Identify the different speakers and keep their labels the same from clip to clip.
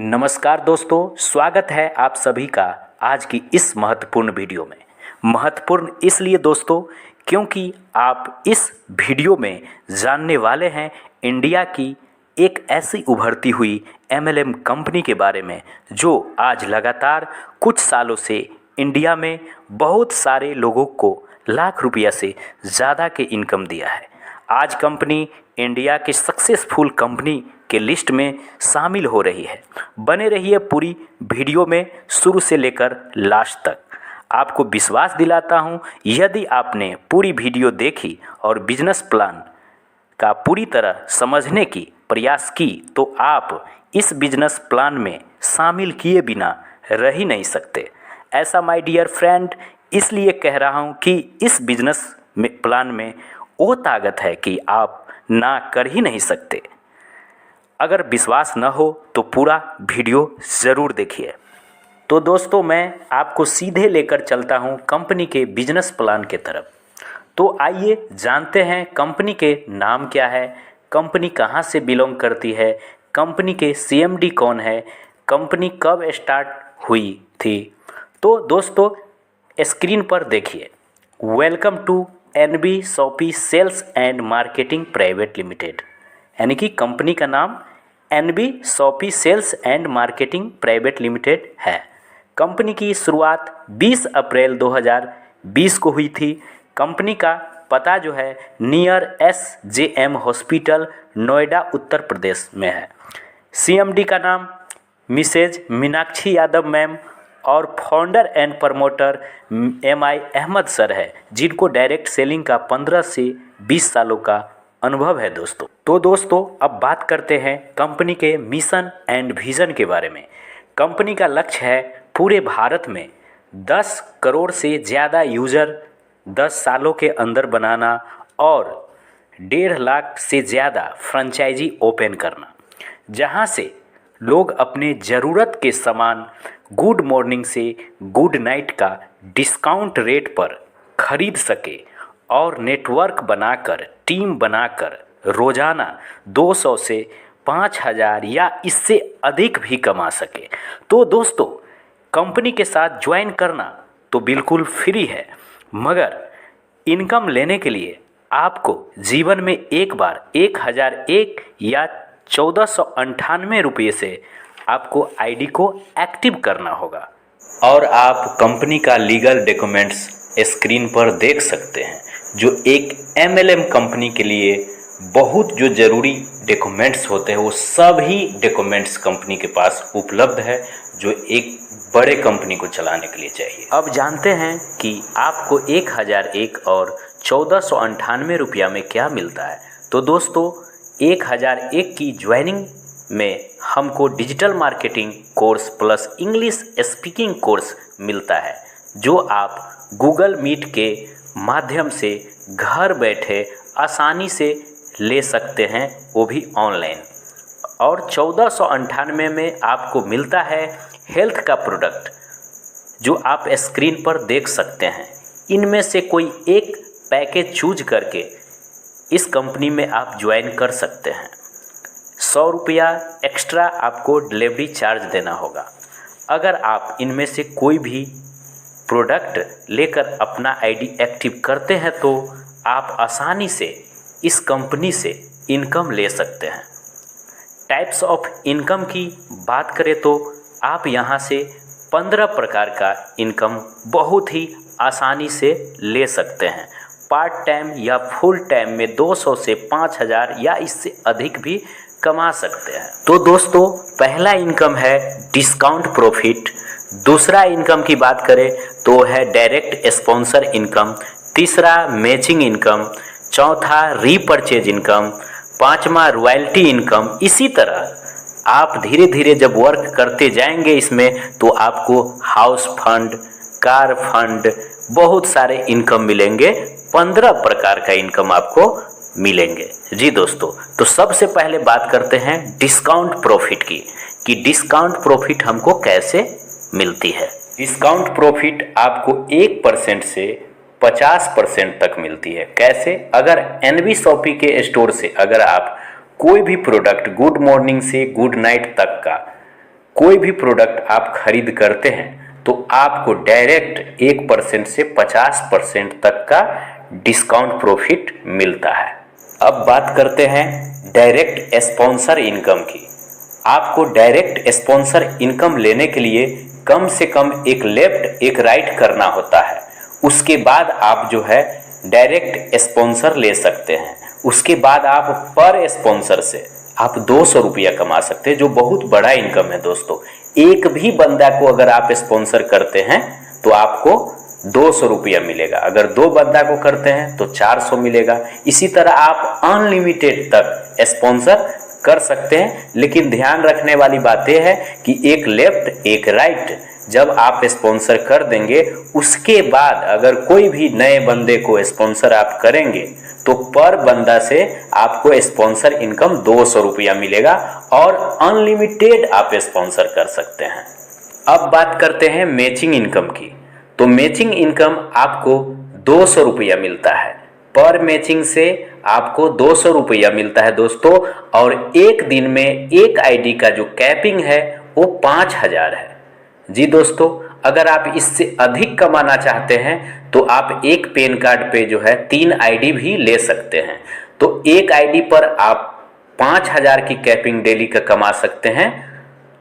Speaker 1: नमस्कार दोस्तों, स्वागत है आप सभी का आज की इस महत्वपूर्ण वीडियो में। महत्वपूर्ण इसलिए दोस्तों क्योंकि आप इस वीडियो में जानने वाले हैं इंडिया की एक ऐसी उभरती हुई एमएलएम कंपनी के बारे में जो आज लगातार कुछ सालों से इंडिया में बहुत सारे लोगों को लाख रुपया से ज़्यादा के इनकम दिया है। आज कंपनी इंडिया की सक्सेसफुल कंपनी के लिस्ट में शामिल हो रही है। बने रहिए पूरी वीडियो में शुरू से लेकर लास्ट तक। आपको विश्वास दिलाता हूं, यदि आपने पूरी वीडियो देखी और बिजनेस प्लान का पूरी तरह समझने की प्रयास की तो आप इस बिजनेस प्लान में शामिल किए बिना रह ही नहीं सकते। ऐसा माय डियर फ्रेंड इसलिए कह रहा हूं कि इस बिजनेस प्लान में वो ताकत है कि आप ना कर ही नहीं सकते। अगर विश्वास न हो तो पूरा वीडियो ज़रूर देखिए। तो दोस्तों मैं आपको सीधे लेकर चलता हूं कंपनी के बिजनेस प्लान के तरफ। तो आइए जानते हैं कंपनी के नाम क्या है, कंपनी कहां से बिलोंग करती है, कंपनी के सीएमडी कौन है, कंपनी कब स्टार्ट हुई थी। तो दोस्तों स्क्रीन पर देखिए, welcome to NB Shoppe sales and marketing private limited, यानी कि कंपनी का नाम NB Shoppe sales and marketing private limited है। कंपनी की शुरुआत 20 अप्रैल 2020 को हुई थी। कंपनी का पता जो है near SJM hospital Noida Uttar Pradesh में है। सीएमडी का नाम मिसेज मीनाक्षी यादव मैम और founder and promoter M I Ahmed sir है, जिनको डायरेक्ट सेलिंग का 15 से 20 सालों का अनुभव है दोस्तों। तो दोस्तों अब बात करते हैं कंपनी के मिशन एंड विज़न के बारे में। कंपनी का लक्ष्य है पूरे भारत में 10 करोड़ से ज़्यादा यूज़र 10 सालों के अंदर बनाना और 1.5 लाख से ज़्यादा फ्रेंचाइजी ओपन करना, जहां से लोग अपने ज़रूरत के सामान गुड मॉर्निंग से गुड नाइट का डिस्काउंट रेट पर खरीद सके और नेटवर्क बनाकर टीम बनाकर रोज़ाना 200 से 5000 या इससे अधिक भी कमा सके। तो दोस्तों कंपनी के साथ ज्वाइन करना तो बिल्कुल फ्री है, मगर इनकम लेने के लिए आपको जीवन में एक बार 1001 या 1498 रुपये से आपको आईडी को एक्टिव करना होगा। और आप कंपनी का लीगल डॉक्यूमेंट्स स्क्रीन पर देख सकते हैं, जो एक एमएलएम कंपनी के लिए बहुत जो ज़रूरी डॉक्यूमेंट्स होते हैं वो सभी डॉक्यूमेंट्स कंपनी के पास उपलब्ध है, जो एक बड़े कंपनी को चलाने के लिए चाहिए। अब जानते हैं कि आपको 1001 और 1498 रुपया में क्या मिलता है। तो दोस्तों 1001 की ज्वाइनिंग में हमको digital marketing course plus English speaking course मिलता है, जो आप गूगल मीट के माध्यम से घर बैठे आसानी से ले सकते हैं, वो भी ऑनलाइन। और 1498 में आपको मिलता है हेल्थ का प्रोडक्ट, जो आप स्क्रीन पर देख सकते हैं। इनमें से कोई एक पैकेज चूज करके इस कंपनी में आप ज्वाइन कर सकते हैं। 100 रुपया एक्स्ट्रा आपको डिलीवरी चार्ज देना होगा। अगर आप इनमें से कोई भी प्रोडक्ट लेकर अपना आईडी एक्टिव करते हैं तो आप आसानी से इस कंपनी से इनकम ले सकते हैं। टाइप्स ऑफ इनकम की बात करें तो आप यहां से 15 प्रकार का इनकम बहुत ही आसानी से ले सकते हैं। पार्ट टाइम या फुल टाइम में 200 से 5000 या इससे अधिक भी कमा सकते हैं। तो दोस्तों पहला इनकम है डिस्काउंट प्रॉफिट। दूसरा इनकम की बात करें तो है डायरेक्ट स्पॉन्सर इनकम। तीसरा मैचिंग इनकम। चौथा रीपरचेज इनकम। पांचवा रॉयल्टी इनकम। इसी तरह आप धीरे धीरे जब वर्क करते जाएंगे इसमें तो आपको हाउस फंड, कार फंड, बहुत सारे इनकम मिलेंगे। 15 प्रकार का इनकम आपको मिलेंगे। जी दोस्तों, तो सबसे पहले बात करते हैं डिस्काउंट प्रॉफिट की, कि डिस्काउंट प्रॉफिट हमको कैसे मिलती है। डिस्काउंट प्रॉफिट आपको 1% से 50% तक मिलती है। कैसे? अगर एनबी शॉपी के स्टोर से अगर आप कोई भी प्रोडक्ट गुड मॉर्निंग से गुड नाइट तक का कोई भी प्रोडक्ट आप खरीद करते हैं तो आपको डायरेक्ट 1% से 50% तक का डिस्काउंट प्रॉफिट मिलता है। अब बात करते हैं डायरेक्ट स्पॉन्सर इनकम की। आपको डायरेक्ट स्पॉन्सर इनकम लेने के लिए कम से कम एक लेफ्ट एक राइट करना होता है, उसके बाद आप जो है डायरेक्ट स्पॉन्सर ले सकते हैं। उसके बाद आप पर स्पॉन्सर से आप 200 रुपया कमा सकते हैं, जो बहुत बड़ा इनकम है दोस्तों। एक भी बंदा को अगर आप स्पॉन्सर करते हैं तो आपको 200 रुपया मिलेगा, अगर 2 बंदा को करते हैं तो 400 मिलेगा। इसी तरह आप अनलिमिटेड तक स्पॉन्सर कर सकते हैं। लेकिन ध्यान रखने वाली बात यह है कि एक लेफ्ट एक राइट जब आप स्पॉन्सर कर देंगे, उसके बाद अगर कोई भी नए बंदे को स्पॉन्सर आप करेंगे तो पर बंदा से आपको स्पॉन्सर इनकम 200 रुपया मिलेगा और अनलिमिटेड आप स्पॉन्सर कर सकते हैं। अब बात करते हैं मैचिंग इनकम की। तो मैचिंग इनकम आपको 200 रुपया मिलता है, पर मैचिंग से आपको 200 रुपया मिलता है दोस्तों। और एक दिन में एक आईडी का जो कैपिंग है वो 5000 है। जी दोस्तों, अगर आप इससे अधिक कमाना चाहते हैं तो आप एक पेन कार्ड पे जो है 3 आईडी भी ले सकते हैं। तो एक आईडी पर आप 5000 की कैपिंग डेली का कमा सकते हैं,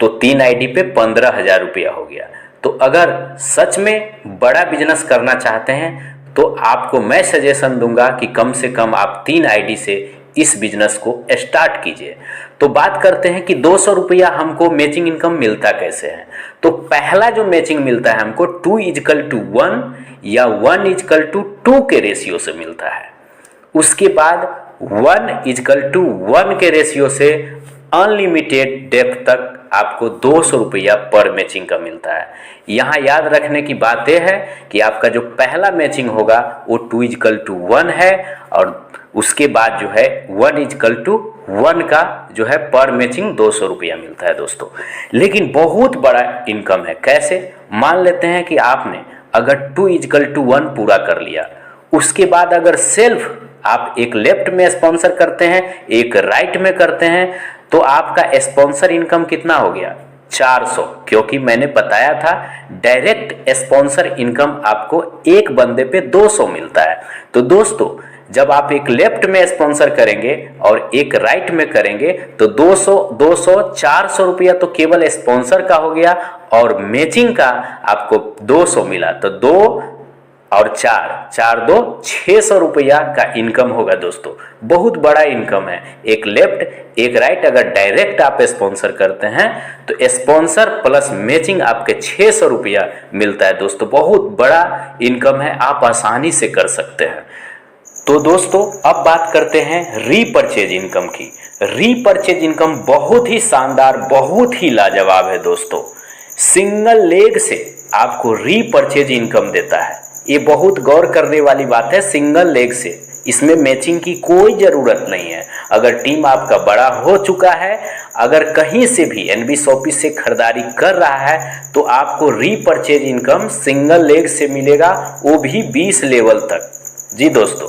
Speaker 1: तो 3 आईडी पे 15,000 रुपया हो गया। तो अगर सच में बड़ा बिजनेस करना चाहते हैं तो आपको मैं सजेशन दूंगा कि कम से कम आप 3 आईडी से इस बिजनेस को स्टार्ट कीजिए। तो बात करते हैं कि 200 रुपया हमको मैचिंग इनकम मिलता कैसे है। तो पहला जो मैचिंग मिलता है हमको 2:1 या 1:2 के रेशियो से मिलता है। उसके बाद 1:1 के रेशियो से अनलिमिटेड डेप्थ तक आपको 200 रुपया पर मैचिंग का मिलता है। यहाँ याद रखने की बात यह है कि आपका जो पहला मैचिंग होगा वो 2:1 है और उसके बाद जो है 1:1 का जो है पर मैचिंग 200 रुपया मिलता है दोस्तों। लेकिन बहुत बड़ा इनकम है। कैसे? मान लेते हैं कि आपने अगर 2:1 पूरा कर लिया, उसके बाद अगर सेल्फ आप एक लेफ्ट में स्पॉन्सर करते हैं एक राइट में करते हैं तो आपका स्पॉन्सर इनकम कितना हो गया? 400। क्योंकि मैंने बताया था डायरेक्ट स्पॉन्सर इनकम आपको एक बंदे पे 200 मिलता है। तो दोस्तों, जब आप एक लेफ्ट में स्पॉन्सर करेंगे और एक राइट में करेंगे तो 200 400 रुपया तो केवल स्पॉन्सर का हो गया और मैचिंग का आपको 200 मिला। तो 2 और 4 2 600 रुपया का इनकम होगा दोस्तों। बहुत बड़ा इनकम है। एक लेफ्ट एक राइट अगर डायरेक्ट आप स्पॉन्सर करते हैं तो स्पॉन्सर प्लस मैचिंग आपके 600 रुपया मिलता है दोस्तों। बहुत बड़ा इनकम है, आप आसानी से कर सकते हैं। तो दोस्तों, अब बात करते हैं रीपरचेज इनकम की। रीपरचेज इनकम बहुत ही शानदार, बहुत ही लाजवाब है दोस्तों। सिंगल लेग से आपको रीपरचेज इनकम देता है। ये बहुत गौर करने वाली बात है। सिंगल लेग से इसमें मैचिंग की कोई ज़रूरत नहीं है। अगर टीम आपका बड़ा हो चुका है, अगर कहीं से भी एनबी शॉपी से खरीदारी कर रहा है तो आपको रीपरचेज इनकम सिंगल लेग से मिलेगा, वो भी 20 लेवल तक। जी दोस्तों,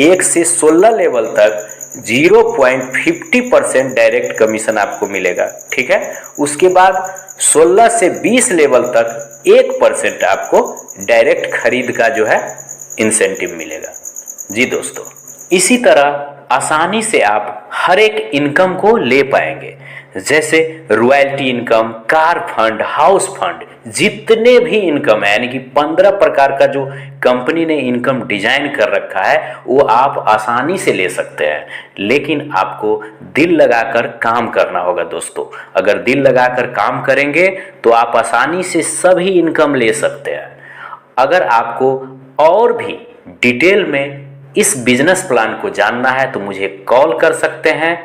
Speaker 1: 1 से 16 लेवल तक 0.50% डायरेक्ट कमीशन आपको मिलेगा, ठीक है। उसके बाद 16 से 20 लेवल तक 1% आपको डायरेक्ट खरीद का जो है इंसेंटिव मिलेगा। जी दोस्तों, इसी तरह आसानी से आप हर एक इनकम को ले पाएंगे, जैसे royalty income, car fund, house fund, जितने भी इनकम है, यानी कि 15 प्रकार का जो कंपनी ने इनकम डिजाइन कर रखा है वो आप आसानी से ले सकते हैं। लेकिन आपको दिल लगाकर काम करना होगा दोस्तों। अगर दिल लगाकर काम करेंगे तो आप आसानी से सभी इनकम ले सकते हैं। अगर आपको और भी डिटेल में इस बिजनेस प्लान को जानना है तो मुझे कॉल कर सकते हैं।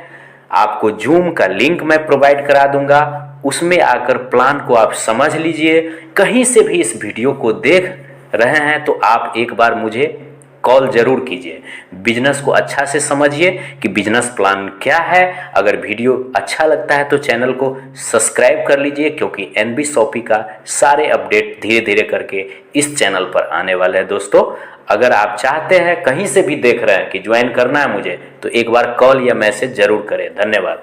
Speaker 1: आपको जूम का लिंक मैं प्रोवाइड करा दूंगा, उसमें आकर प्लान को आप समझ लीजिए। कहीं से भी इस वीडियो को देख रहे हैं तो आप एक बार मुझे कॉल जरूर कीजिए। बिजनेस को अच्छा से समझिए कि बिजनेस प्लान क्या है। अगर वीडियो अच्छा लगता है तो चैनल को सब्सक्राइब कर लीजिए, क्योंकि एनबी शॉपी का सारे अपडेट धीरे धीरे करके इस चैनल पर आने वाले हैं दोस्तों। अगर आप चाहते हैं, कहीं से भी देख रहे हैं कि ज्वाइन करना है मुझे, तो एक बार कॉल या मैसेज जरूर करें। धन्यवाद।